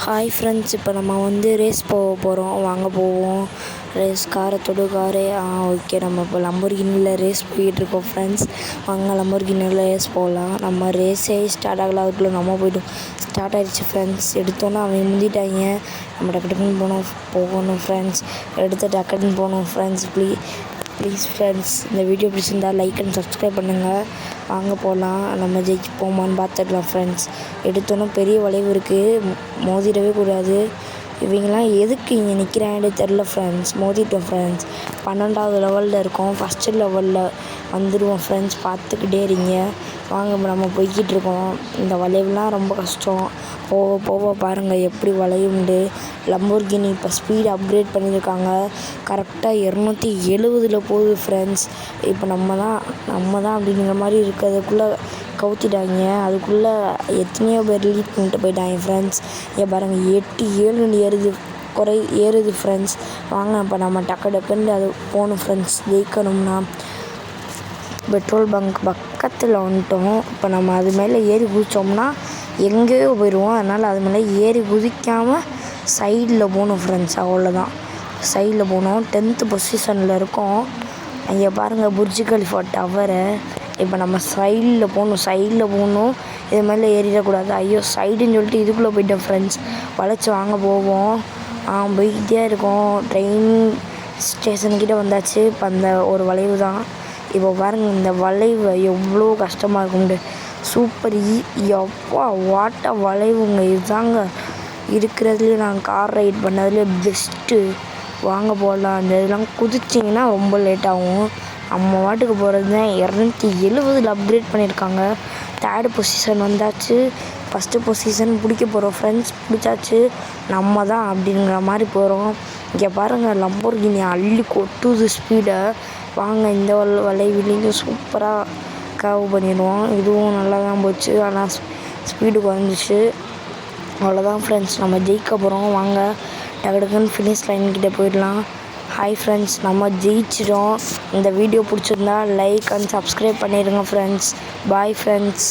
Hi friends, இப்போ நம்ம race போக போகிறோம். வாங்க போவோம். ரேஸ் காரை காரே ஓகே. நம்ம இப்போ லம்போர்கினியில் ரேஸ் போயிட்டுருக்கோம் ஃப்ரெண்ட்ஸ். வாங்க லம்போர்கினியில் ரேஸ் போகலாம். நம்ம ரேஸே ஸ்டார்ட் ஆகல, அதுக்குள்ளே நம்ம போய்ட்டோம். ஸ்டார்ட் ஆகிடுச்சு ஃப்ரெண்ட்ஸ். எடுத்தோன்னே அவங்க முந்திட்டாங்க. நம்ம டக்குன்னு போகணும் ஃப்ரெண்ட்ஸ். எடுத்து டக்குன்னு போகணும் ஃப்ரெண்ட்ஸ். ப்ளீஸ் ஃப்ரெண்ட்ஸ், இந்த வீடியோ பிடிச்சிருந்தா லைக் அண்ட் சப்ஸ்கிரைப் பண்ணுங்கள். வாங்க போகலாம். நம்ம ஜெயிச்சு போமான்னு பார்த்துக்கலாம் ஃப்ரெண்ட்ஸ். எடுத்தோன்னே பெரிய வளைவு இருக்குது, மோதிடவே கூடாது. இவங்கெல்லாம் எதுக்கு இங்கே நிற்கிறாங்கன்னு தெரில ஃப்ரெண்ட்ஸ். மோதிட்டோம் ஃப்ரெண்ட்ஸ். 12வது லெவலில் இருக்கோம். ஃபஸ்ட்டு லெவலில் வந்துடுவோம் ஃப்ரெண்ட்ஸ். பார்த்துக்கிட்டே இருங்க. வாங்க, நம்ம போய்கிட்டு இருக்கோம். இந்த வளைவுலாம் ரொம்ப கஷ்டம். போக போக பாருங்கள் எப்படி வளையுண்டு. லம்போர்கினி இப்போ ஸ்பீடு அப்கிரேட் பண்ணியிருக்காங்க. கரெக்டாக 270 போகுது ஃப்ரெண்ட்ஸ். இப்போ நம்ம தான் அப்படிங்கிற மாதிரி இருக்கிறதுக்குள்ளே கவுத்திட்டாங்க. அதுக்குள்ளே எத்தனையோ பேர் லீட் பண்ணிட்டு போயிட்டாங்க ஃப்ரெண்ட்ஸ். பாருங்கள் 8-7 ஏறுது ஃப்ரெண்ட்ஸ். வாங்க, இப்போ நம்ம டக்குன்னு அது போகணும் ஃப்ரெண்ட்ஸ். ஜெயிக்கணும்னா பெட்ரோல் பங்க் பக்கத்தில் வந்துட்டோம். இப்போ நம்ம அது மேலே ஏறி குதித்தோம்னா எங்கேயோ போயிடுவோம். அதனால் அது மேலே ஏறி குதிக்காமல் சைடில் போகணும் ஃப்ரெண்ட்ஸ். அவ்வளோதான், சைடில் போகணும். 10th பொசிஷனில் இருக்கோம். இங்கே பாருங்கள் புர்ஜ் கலிஃபா டவரை. இப்போ நம்ம சைடில் போகணும். இது மேலே ஏறிடக்கூடாது. ஐயோ, சைடுன்னு சொல்லிட்டு இதுக்குள்ளே போயிட்டோம் ஃப்ரெண்ட்ஸ். வளைச்சி வாங்க போவோம். போய்கிட்டே இருக்கோம். ட்ரெயின் ஸ்டேஷன்கிட்ட வந்தாச்சு. இப்போ அந்த ஒரு வளைவு தான். இப்போ பாருங்கள், இந்த வளைவு எவ்வளோ கஷ்டமாக இருக்கும்ண்டு. சூப்பர் எப்பா வாட்ட வளைவுங்க. இதுதாங்க இருக்கிறதுலேயே நான் கார் ரைட் பண்ணதுலேயே பெஸ்ட்டு. வாங்க போகலாம். அந்த இதெல்லாம் குதிச்சிங்கன்னா ரொம்ப லேட் ஆகும். நம்ம வாட்டுக்கு போகிறது தான். 270 அப்கிரேட் பண்ணியிருக்காங்க. 3rd பொசிஷன் வந்தாச்சு. ஃபஸ்ட்டு பொசிஷன் பிடிக்க போகிறோம் ஃப்ரெண்ட்ஸ். பிடிச்சாச்சு. நம்ம தான் அப்படிங்கிற மாதிரி போகிறோம். இங்கே பாருங்கள், லம்போர்கினி அள்ளி கொட்டுது ஸ்பீடை. வாங்க, இந்த வளைவிலையும் சூப்பராக கர்வ் பண்ணிடுவோம். இதுவும் நல்லா தான் போச்சு, ஆனால் ஸ்பீடு குறைஞ்சிச்சு. அவ்வளோதான் ஃப்ரெண்ட்ஸ், நம்ம ஜெயிக்க போகிறோம். வாங்க டக்குன்னு ஃபினிஷ் லைன்கிட்ட போயிடலாம். ஹாய் ஃப்ரெண்ட்ஸ், நம்ம ஜெயிச்சிட்டோம். இந்த வீடியோ பிடிச்சிருந்தா லைக் அண்ட் சப்ஸ்கிரைப் பண்ணிடுங்க ஃப்ரெண்ட்ஸ். Bye friends.